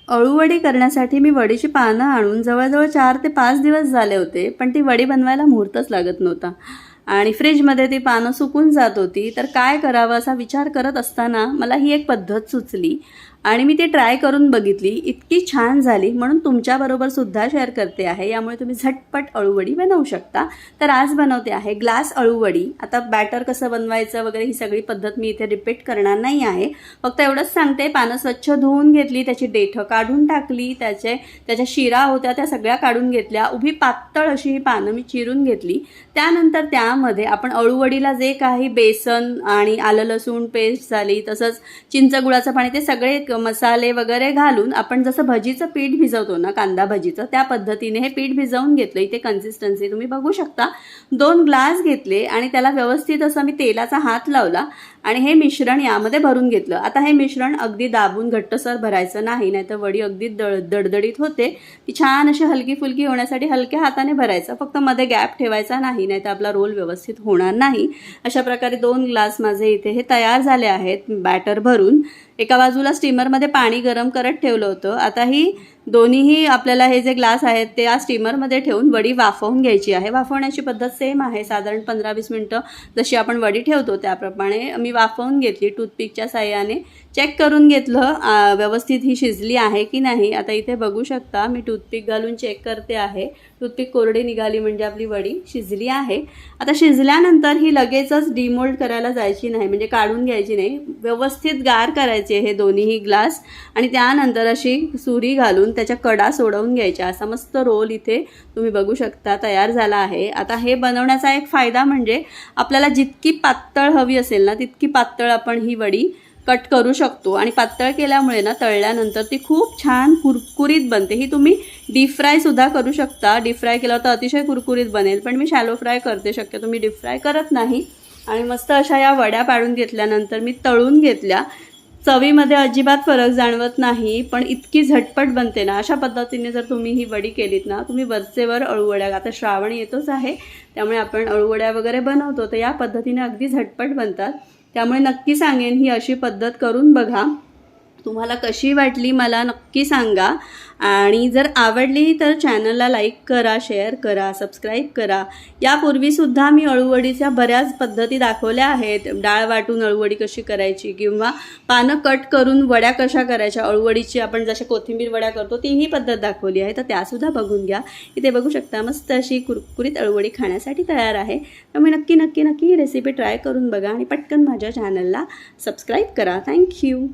अळूवडी करण्यासाठी मी वडीची पानं आणून जवळजवळ 4 ते 5 दिवस झाले होते, पण ती वडी बनवायला मुहूर्तच लागत नव्हता आणि फ्रीजमध्ये ती पानं सुकून जात होती. तर काय करावं असा विचार करत असताना मला ही एक पद्धत सुचली आणि मी ती ट्राय करून बघितली. इतकी छान झाली म्हणून तुमच्याबरोबर सुद्धा शेअर करते आहे. यामुळे तुम्ही झटपट अळूवडी बनवू शकता. तर आज बनवते आहे ग्लास अळूवडी. आता बॅटर कसं बनवायचं वगैरे ही सगळी पद्धत मी इथे रिपीट करणार नाही आहे. फक्त एवढंच सांगते, पानं स्वच्छ धुवून घेतली, त्याची देठं काढून टाकली, त्याच्या शिरा होत्या त्या सगळ्या काढून घेतल्या. उभी पातळ अशी ही पानं मी चिरून घेतली. त्यानंतर त्यामध्ये आपण अळूवडीला जे काही बेसन आणि आलं लसूण पेस्ट झाली, तसंच चिंच गुळाचं पाणी, ते सगळे मसाले वगैरे घालून आपण जसं भजीचं पीठ भिजवतो ना, कांदा भजीचं, त्या पद्धतीने हे पीठ भिजवून घेतलं. इथे कन्सिस्टन्सी तुम्ही बघू शकता. 2 ग्लास घेतले आणि त्याला व्यवस्थित असं मी तेलाचा हात लावला आणि हे मिश्रण यामध्ये भरून घेतलं. आता हे मिश्रण अगदी दाबून घट्टसर भरायचं नाही, नाहीतर वडी अगदी दडदडीत होते. ती छान अशी हलकी फुलकी होण्यासाठी हलक्या हाताने भरायचं. फक्त मध्ये गॅप ठेवायचा नाही, नाहीतर आपला रोल व्यवस्थित होणार नाही. अशा प्रकारे 2 ग्लास माझे इथे हे तयार झाले आहेत बॅटर भरून. एका बाजूला स्टीमरमध्ये पाणी गरम करत ठेवलं होतं. आता ही दोन्हीही आपल्याला हे जे ग्लास आहेत ते या स्टीमरमध्ये ठेवून वडी वाफवून घ्यायची आहे. वाफवण्याची पद्धत सेम आहे, साधारण 15-20 मिनटं जशी आपण वडी ठेवतो त्याप्रमाणे मी वाफवून घेतली. टूथपिकच्या साहाय्याने चेक करून घेतलं व्यवस्थित ही शिजली आहे की नाही. आता इथे बघू शकता मी टूथपिक घालून चेक करते आहे. टूथपिक कोरडी निघाली म्हणजे आपली वडी शिजली आहे. आता शिजल्यानंतर ही लगेचच डिमोल्ड करायला जायची नाही, म्हणजे काढून घ्यायची नाही. व्यवस्थित गार करायचे हे दोन्हीही ग्लास आणि त्यानंतर अशी सुरी घालून त्याच्या कडा सोडवून घ्यायच्या. असा मस्त रोल इथे तुम्ही बघू शकता तयार झाला आहे. आता हे बनवण्याचा एक फायदा म्हणजे आपल्याला जितकी पातळ हवी असेल ना, तितकी पातळ आपण ही वडी कट करू शकतो आणि पातळ केल्यामुळे ना तळल्यानंतर ती खूप छान कुरकुरीत बनते. ही तुम्ही डीप फ्रायसुद्धा करू शकता. डीप फ्राय केलं तर अतिशय कुरकुरीत बनेल, पण मी शॅलो फ्राय करते, शक्यतो मी डीप फ्राय करत नाही. आणि मस्त अशा या वड्या पाडून घेतल्यानंतर मी तळून घेतल्या. चवीमध्ये अजिबात फरक जाणवत नाही, पण इतकी झटपट बनते ना. अशा पद्धतीने जर तुम्ही ही वडी केलीत ना, तुम्ही वरचेवर अळूवड्या, आता श्रावण येतोच आहे त्यामुळे आपण अळूवड्या वगैरे बनवतो, तर या पद्धतीने अगदी झटपट बनतात. त्यामुळे नक्की सांगेन ही अशी पद्धत करून बघा. तुम्हाला कशी वाटली मला नक्की सांगा आणि जर आवडली तर चॅनलला लाईक करा, शेअर करा, सबस्क्राईब करा. यापूर्वीसुद्धा मी अळूवडीच्या बऱ्याच पद्धती दाखवल्या आहेत. डाळ वाटून अळूवडी कशी करायची किंवा पानं कट करून वड्या कशा करायच्या. अळूवडीची आपण जशा कोथिंबीर वड्या करतो तीही पद्धत दाखवली आहे, तर त्यासुद्धा बघून घ्या. इथे बघू शकता मस्त अशी कुरकुरीत अळूवडी खाण्यासाठी तयार आहे. त्यामुळे नक्की नक्की नक्की ही रेसिपी ट्राय करून बघा आणि पटकन माझ्या चॅनलला सबस्क्राईब करा. थँक्यू.